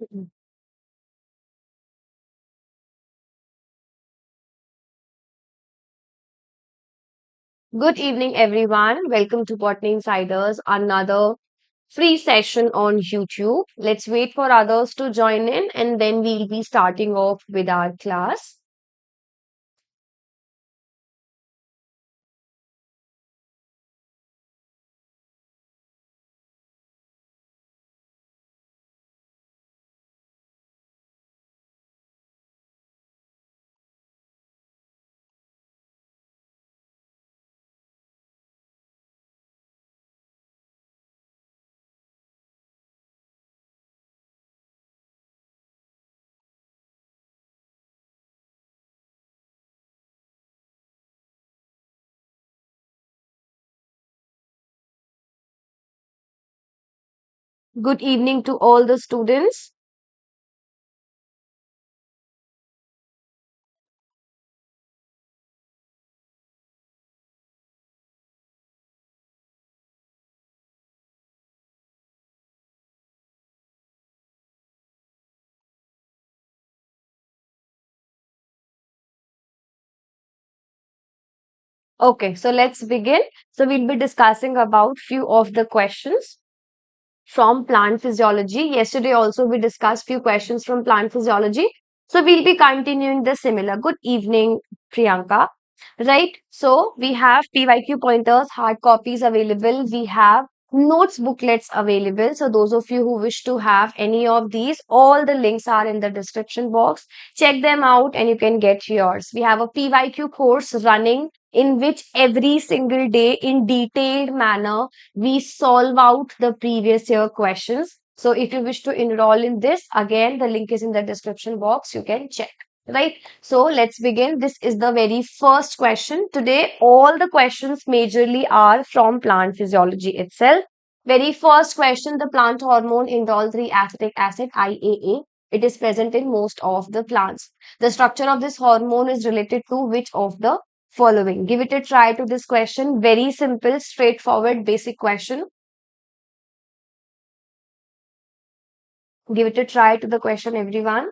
Mhm. Good evening, everyone. Welcome to Botany Insiders, another free session on YouTube. Let's wait for others to join in and then we'll be starting off with our class. Good evening to all the students. Okay, so let's begin. So we'll be discussing about few of the questions from plant physiology. Yesterday also we discussed few questions from plant physiology. So we'll be continuing the similar. Good evening, Priyanka. Right. So we have PYQ pointers, hard copies available. We have notes booklets available. So those of you who wish to have any of these, all the links are in the description box. Check them out and you can get yours. We have a PYQ course running in which every single day in detailed manner we solve out the previous year questions. So if you wish to enroll in this, again, the link is in the description box. You can check. Right. So let's begin. This is the very first question. Today, all the questions majorly are from plant physiology itself. Very first question, the plant hormone indole 3 acetic acid IAA. It is present in most of the plants. The structure of this hormone is related to which of the following? Give it a try to this question. Very simple, straightforward, basic question. Give it a try to the question, everyone.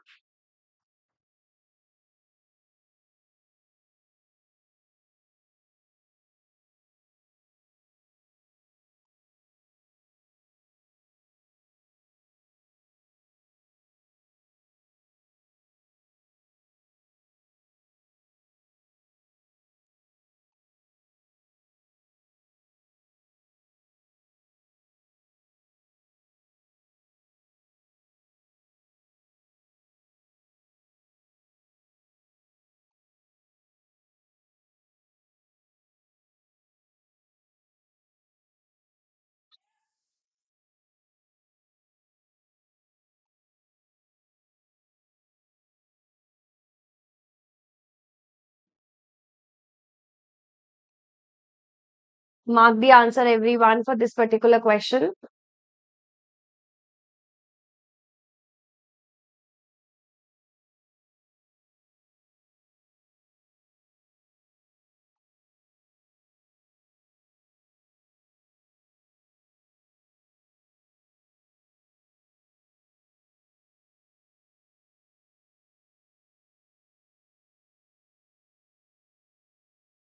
Mark the answer, everyone, for this particular question.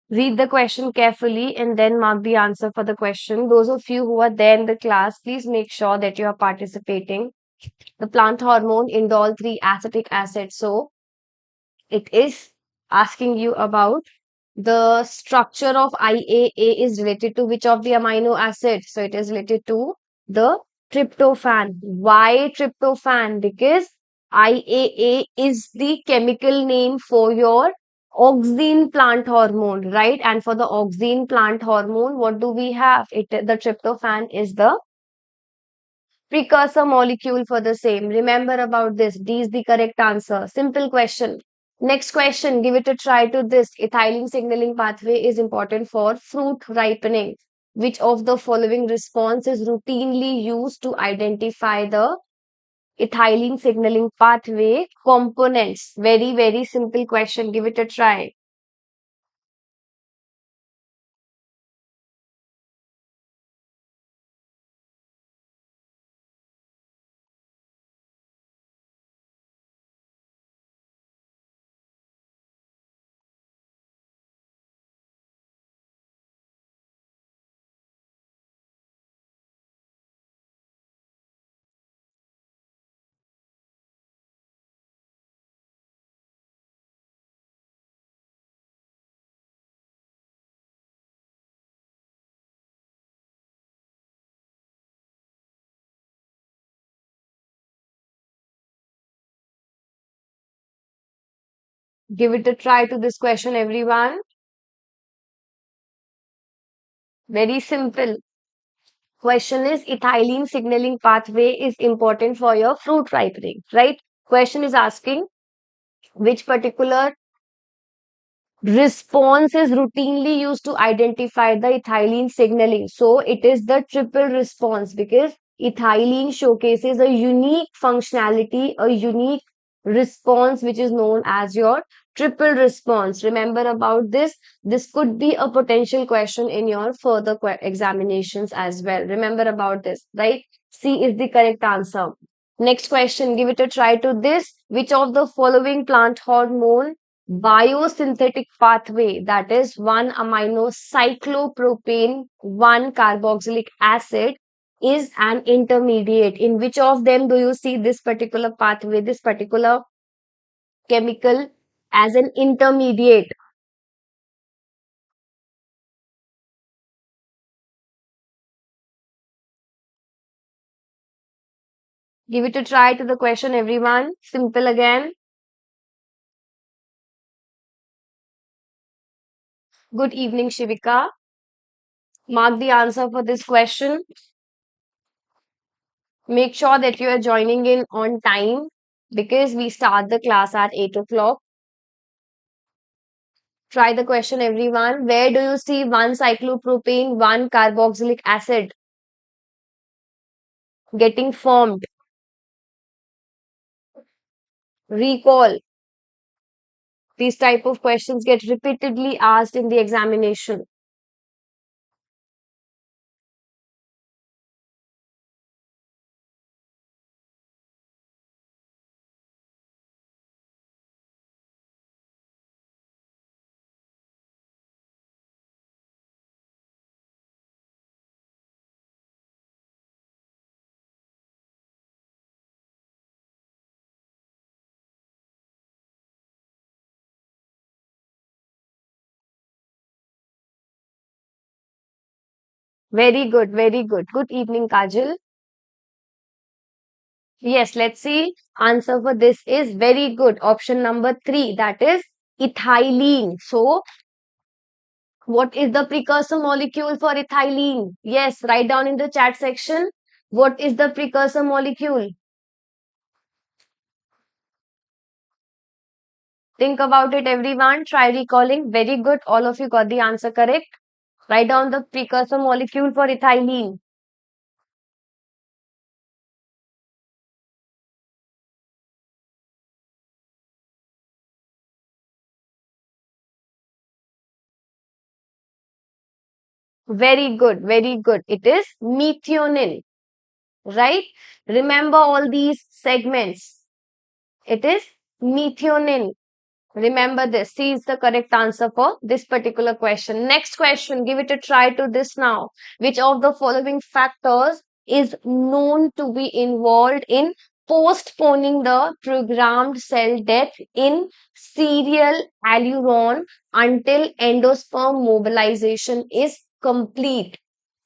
Read the question carefully and then mark the answer for the question. Those of you who are there in the class, please make sure that you are participating. The plant hormone indole 3 acetic acid. So it is asking you about the structure of IAA is related to which of the amino acids. So it is related to the tryptophan. Why tryptophan? Because IAA is the chemical name for your auxin plant hormone, right? And for the auxin plant hormone, what do we have? The tryptophan is the precursor molecule for the same. Remember about this. D is the correct answer. Simple question. Next question. Give it a try to this. Ethylene signaling pathway is important for fruit ripening. Which of the following response is routinely used to identify the ethylene signaling pathway components? Very, very simple question. Give it a try. Give it a try to this question, everyone. Very simple. Question is ethylene signaling pathway is important for your fruit ripening, right? Question is asking which particular response is routinely used to identify the ethylene signaling. So it is the triple response because ethylene showcases a unique functionality, a unique response, which is known as your triple response. Remember about this. This could be a potential question in your further examinations as well. Remember about this, right? C is the correct answer. Next question, give it a try to this. Which of the following plant hormone biosynthetic pathway, that is 1 amino cyclopropane 1 carboxylic acid, is an intermediate? In which of them do you see this particular pathway, this particular chemical as an intermediate? Give it a try to the question, everyone. Simple again. Good evening, Shivika. Mark the answer for this question. Make sure that you are joining in on time because we start the class at 8 o'clock. Try the question, everyone. Where do you see 1 cyclopropane, 1 carboxylic acid getting formed? Recall. These type of questions get repeatedly asked in the examination. Very good, very good. Good evening, Kajal. Yes, let's see. Answer for this is very good. Option number 3, that is ethylene. So, what is the precursor molecule for ethylene? Yes, write down in the chat section. What is the precursor molecule? Think about it, everyone. Try recalling. Very good. All of you got the answer correct. Write down the precursor molecule for ethylene. Very good. Very good. It is methionine, right? Remember all these segments. It is methionine. Remember this. C is the correct answer for this particular question. Next question. Give it a try to this now. Which of the following factors is known to be involved in postponing the programmed cell death in serial alluron until endosperm mobilization is complete?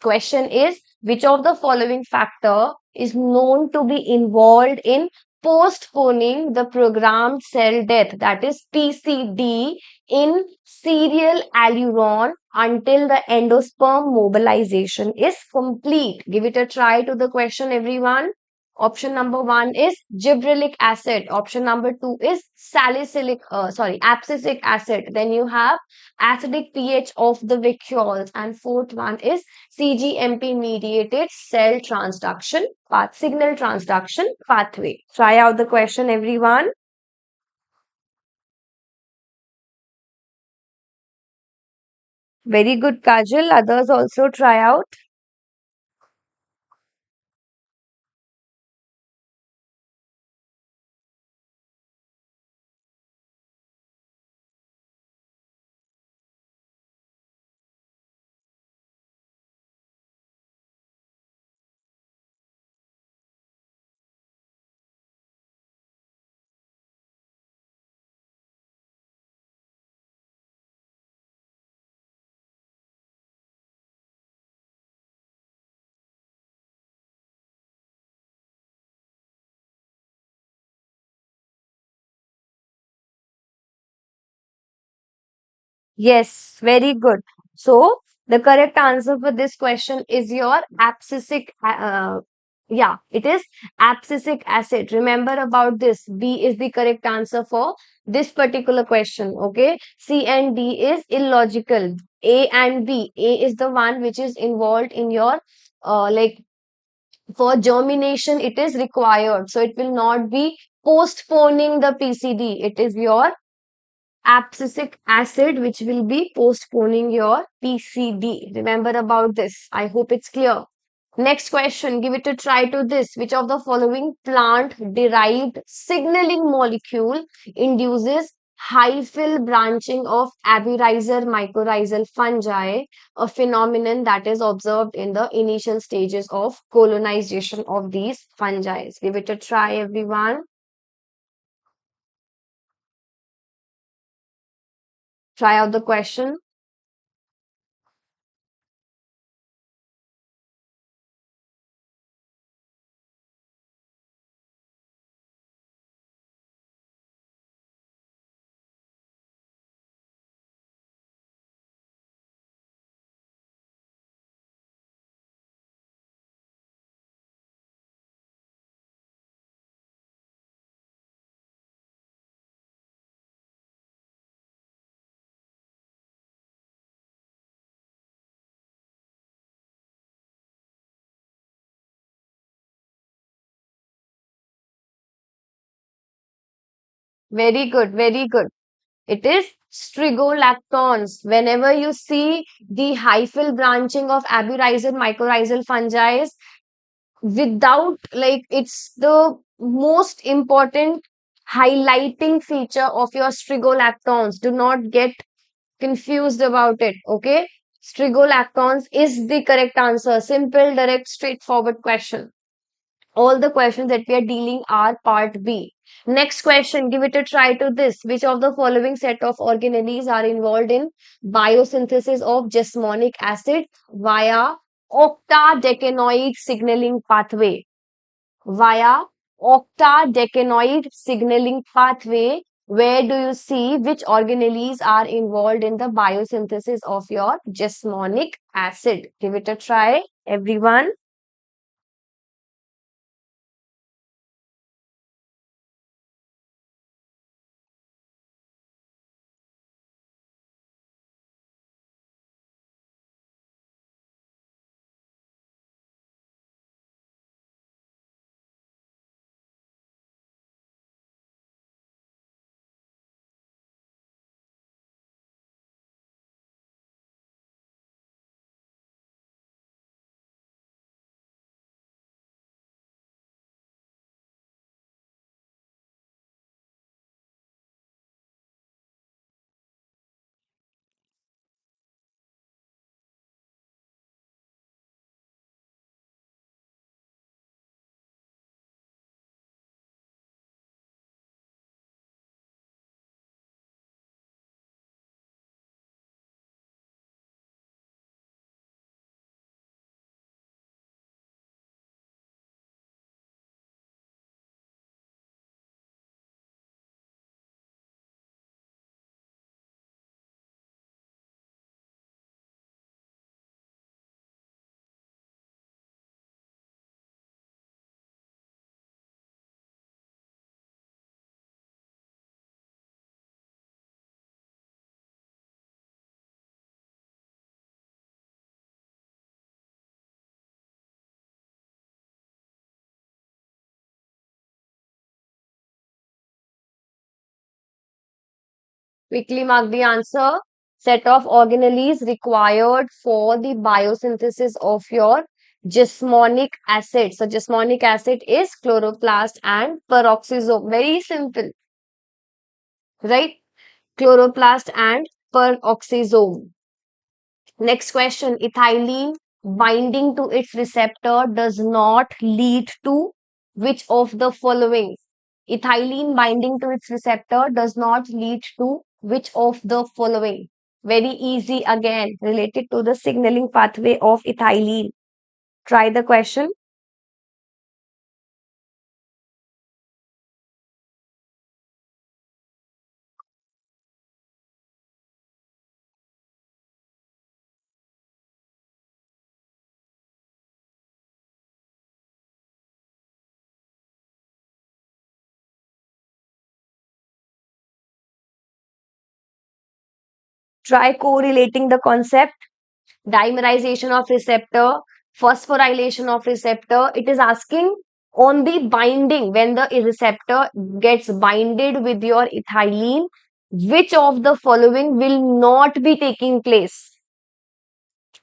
Question is, which of the following factor is known to be involved in postponing the programmed cell death, that is PCD, in serial alluron until the endosperm mobilization is complete? Give it a try to the question, everyone. Option number 1 is gibberellic acid. Option number 2 is abscisic acid. Then you have acidic pH of the vacuoles, and fourth one is CGMP mediated cell transduction signal transduction pathway. Try out the question, everyone. Very good, Kajal. Others also try out. Yes, very good. So the correct answer for this question is your yeah, it is abscisic acid. Remember about this. B is the correct answer for this particular question. Okay. C and D is illogical. A and B. A is the one which is involved in your like for germination, it is required. So it will not be postponing the PCD. It is your abscisic acid which will be postponing your PCD. Remember about this. I hope it's clear. Next question, give it a try to this. Which of the following plant derived signaling molecule induces hyphal branching of aberrhizer mycorrhizal fungi, a phenomenon that is observed in the initial stages of colonization of these fungi? Give it a try, everyone. Try out the question. Very good, very good. It is strigolactons. Whenever you see the hyphal branching of aberrhizer mycorrhizal fungi, without like it's the most important highlighting feature of your strigolactons. Do not get confused about it. Okay. Strigolactons is the correct answer. Simple, direct, straightforward question. All the questions that we are dealing are part B. Next question, give it a try to this. Which of the following set of organelles are involved in biosynthesis of jasmonic acid via octadecanoid signaling pathway? Via octadecanoid signaling pathway, where do you see which organelles are involved in the biosynthesis of your jasmonic acid? Give it a try, everyone. Quickly mark the answer. Set of organelles required for the biosynthesis of your jasmonic acid. So, jasmonic acid is chloroplast and peroxisome. Very simple, right? Chloroplast and peroxisome. Next question. Ethylene binding to its receptor does not lead to which of the following? Ethylene binding to its receptor does not lead to which of the following? Very easy again, related to the signaling pathway of ethylene. Try the question. Try correlating the concept. Dimerization of receptor, phosphorylation of receptor. It is asking on the binding, when the receptor gets binded with your ethylene, which of the following will not be taking place?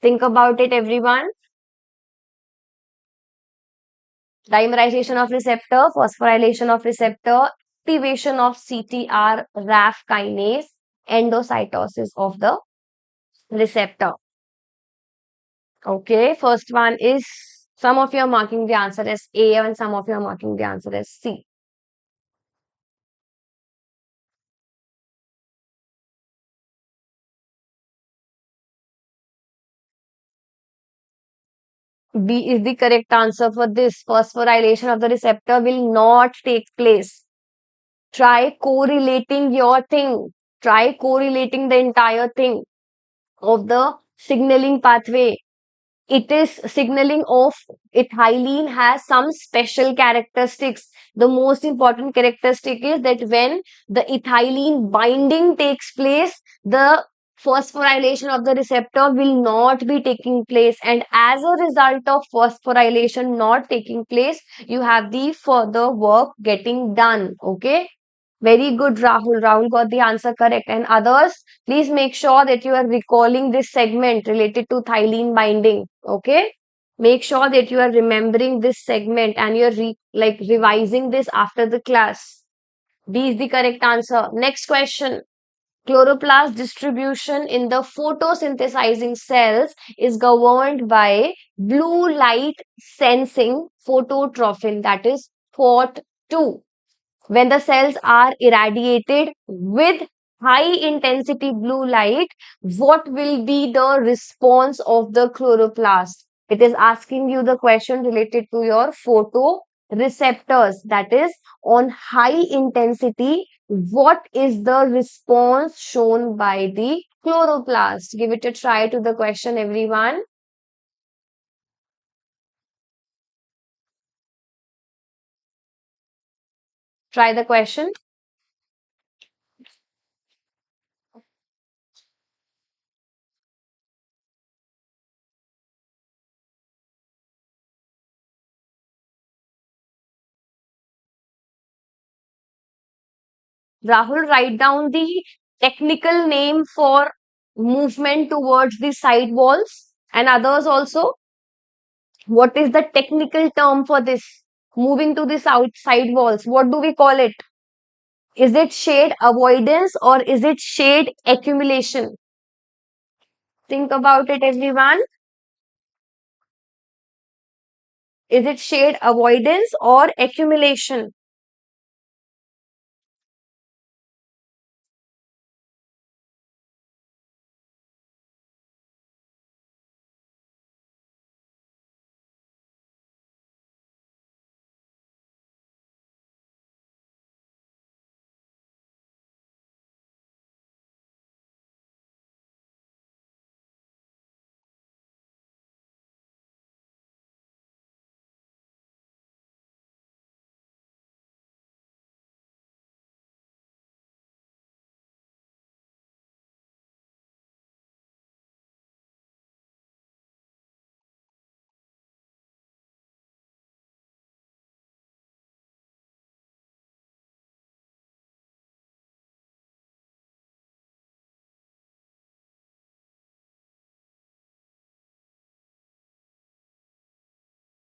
Think about it, everyone. Dimerization of receptor, phosphorylation of receptor, activation of CTR-RAF kinase, endocytosis of the receptor. Okay, first one is, some of you are marking the answer as A and some of you are marking the answer as C. B is the correct answer for this. Phosphorylation of the receptor will not take place. Try correlating your thing. Try correlating the entire thing of the signaling pathway. It is signaling of ethylene has some special characteristics. The most important characteristic is that when the ethylene binding takes place, the phosphorylation of the receptor will not be taking place, and as a result of phosphorylation not taking place, you have the further work getting done. Okay, very good, Rahul. Rahul got the answer correct. And others, please make sure that you are recalling this segment related to thylene binding. Okay. Make sure that you are remembering this segment and you're revising this after the class. B is the correct answer. Next question. Chloroplast distribution in the photosynthesizing cells is governed by blue light sensing phototrophin, that is PHOT2. When the cells are irradiated with high intensity blue light, what will be the response of the chloroplast? It is asking you the question related to your photoreceptors, that is, on high intensity, what is the response shown by the chloroplast? Give it a try to the question, everyone. Try the question. Rahul, write down the technical name for movement towards the side walls and others also. What is the technical term for this? Moving to the side walls. What do we call it? Is it shade avoidance or is it shade accumulation? Think about it, everyone. Is it shade avoidance or accumulation?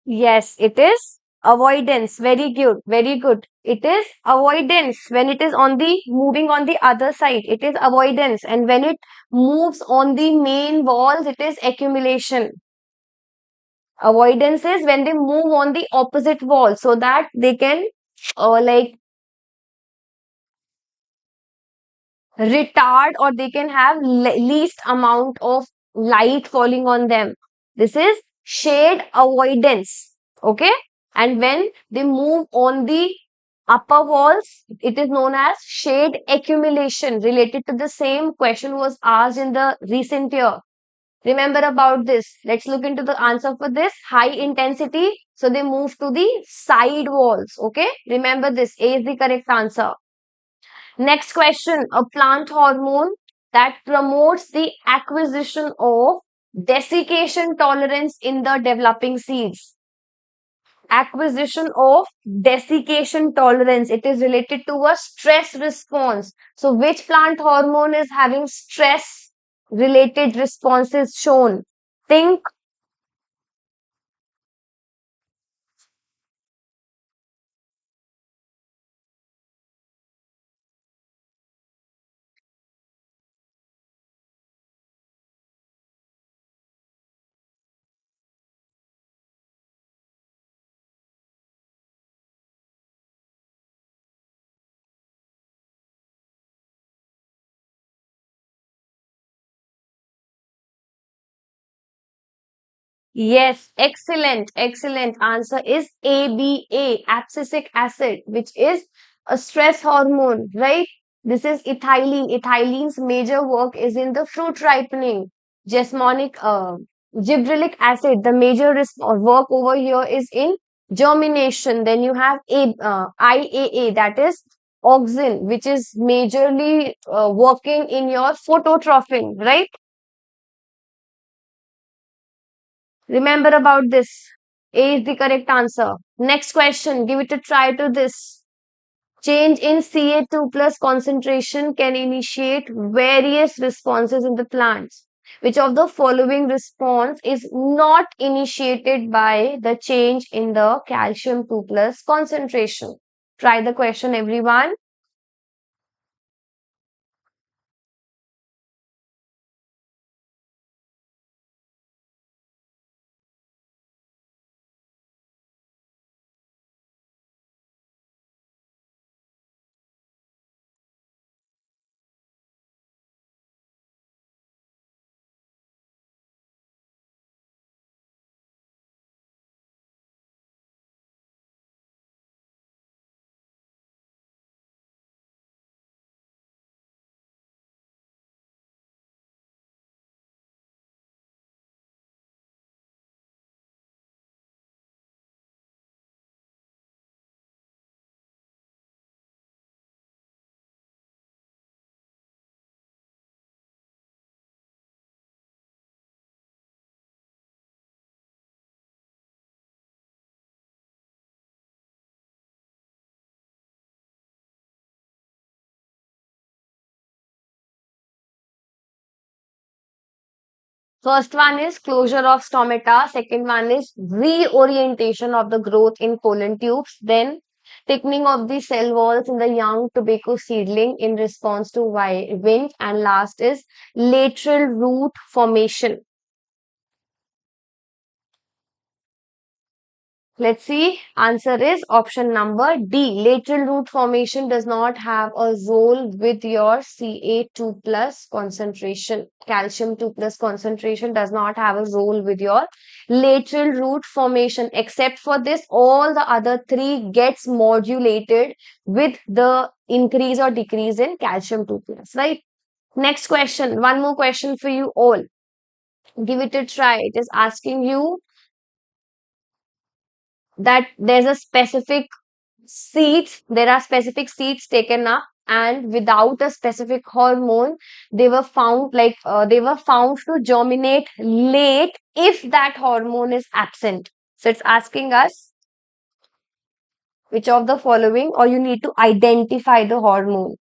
Yes, it is avoidance. Very good. Very good. It is avoidance when it is on the moving on the other side. It is avoidance. And when it moves on the main walls, it is accumulation. Avoidance is when they move on the opposite wall so that they can like retard or they can have least amount of light falling on them. This is shade avoidance. Okay. And when they move on the upper walls, it is known as shade accumulation. Related to the same question was asked in the recent year. Remember about this. Let's look into the answer for this. High intensity. So they move to the side walls. Okay. Remember this. A is the correct answer. Next question. A plant hormone that promotes the acquisition of desiccation tolerance in the developing seeds. Acquisition of desiccation tolerance. It is related to a stress response. So, which plant hormone is having stress related responses shown? Think. Yes, excellent, excellent. Answer is ABA, abscisic acid, which is a stress hormone, right? This is ethylene. Ethylene's major work is in the fruit ripening. Jasmonic, gibberellic acid, the major work over here is in germination. Then you have IAA, that is auxin, which is majorly working in your phototrophin, right? Remember about this. A is the correct answer. Next question. Give it a try to this. Change in Ca2 plus concentration can initiate various responses in the plants. Which of the following response is not initiated by the change in the calcium 2 plus concentration? Try the question, everyone. First one is closure of stomata. Second one is reorientation of the growth in pollen tubes. Then thickening of the cell walls in the young tobacco seedling in response to wind. And last is lateral root formation. Let's see. Answer is option number D. Lateral root formation does not have a role with your Ca2 plus concentration. Calcium 2 plus concentration does not have a role with your lateral root formation. Except for this, all the other three gets modulated with the increase or decrease in calcium 2 plus, right? Next question. One more question for you all. Give it a try. It is asking you that there's a specific seeds, there are specific seeds taken up and without a specific hormone, they were found they were found to germinate late if that hormone is absent. So it's asking us which of the following, or you need to identify the hormone.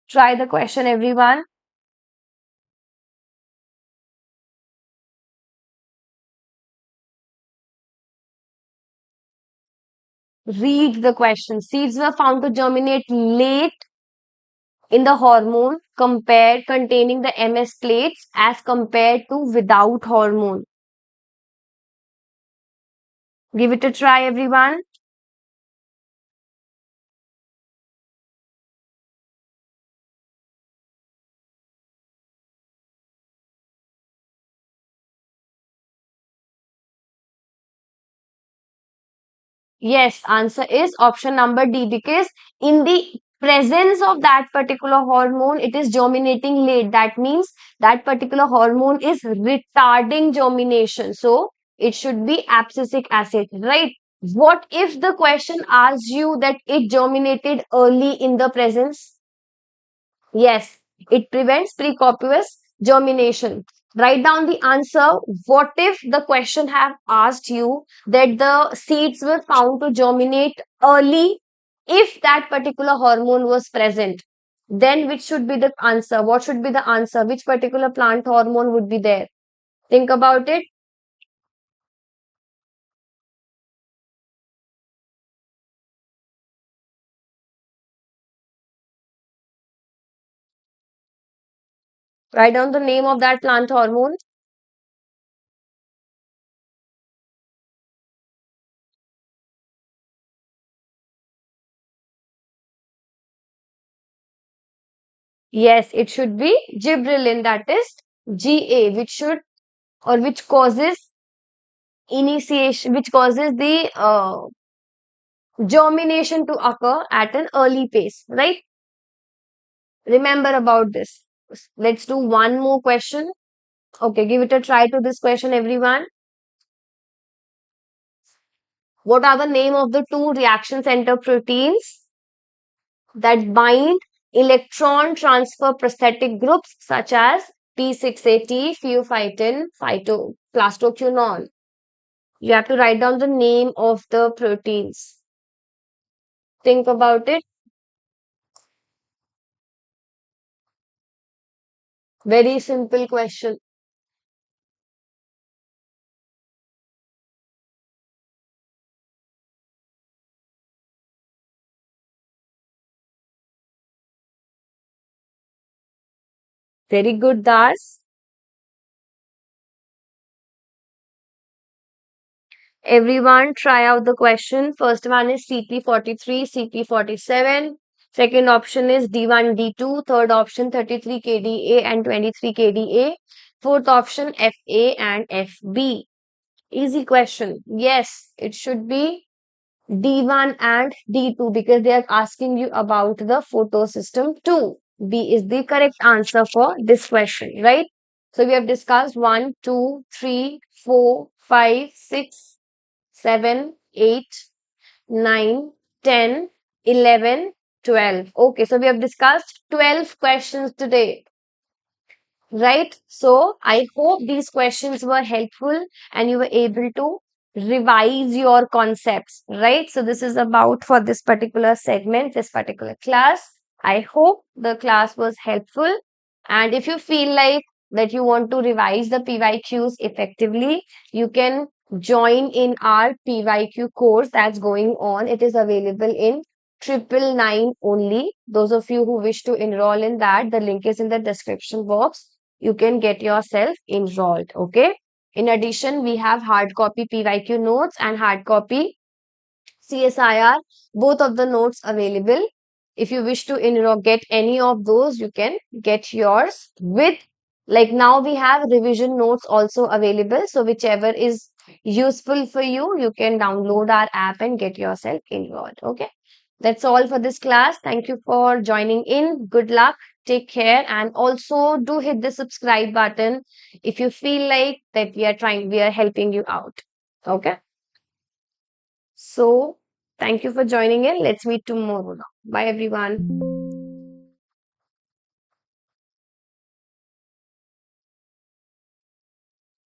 Try the question, everyone. Read the question. Seeds were found to germinate late in the hormone compared containing the MS plates as compared to without hormone. Give it a try, everyone. Yes, answer is option number D, because in the presence of that particular hormone, it is germinating late. That means that particular hormone is retarding germination. So it should be abscisic acid, right? What if the question asks you that it germinated early in the presence? Yes, it prevents precopious germination. Write down the answer. What if the question have asked you that the seeds were found to germinate early if that particular hormone was present? Then which should be the answer? What should be the answer? Which particular plant hormone would be there? Think about it. Write down the name of that plant hormone. Yes, it should be gibberellin, that is GA, which should or which causes initiation, which causes the germination to occur at an early pace, right? Remember about this. Let's do one more question. Okay, give it a try to this question, everyone. What are the name of the two reaction center proteins that bind electron transfer prosthetic groups such as P680, pheophytin, phytoplastoquinone? You have to write down the name of the proteins. Think about it. Very simple question. Very good, Das. Everyone, try out the question. First one is CP43, CP47. Second option is D1, D2. Third option 33 kDa and 23 kDa. Fourth option FA and FB. Easy question. Yes, it should be D1 and D2 because they are asking you about the photosystem too. B is the correct answer for this question, right? So we have discussed 1, 2, 3, 4, 5, 6, 7, 8, 9, 10, 11, 12. Okay, so we have discussed 12 questions today. Right? So I hope these questions were helpful and you were able to revise your concepts, right? So this is about for this particular segment, this particular class. I hope the class was helpful. And if you feel like that you want to revise the PYQs effectively, you can join in our PYQ course that's going on. It is available in 999 only. Those of you who wish to enroll in that, the link is in the description box. You can get yourself enrolled. Okay. In addition, we have hard copy PYQ notes and hard copy CSIR, both of the notes available. If you wish to get any of those, you can get yours with, like, now we have revision notes also available. So whichever is useful for you, you can download our app and get yourself enrolled. Okay. That's all for this class. Thank you for joining in. Good luck. Take care. And also do hit the subscribe button if you feel like that we are helping you out. Okay. So thank you for joining in. Let's meet tomorrow. Bye everyone.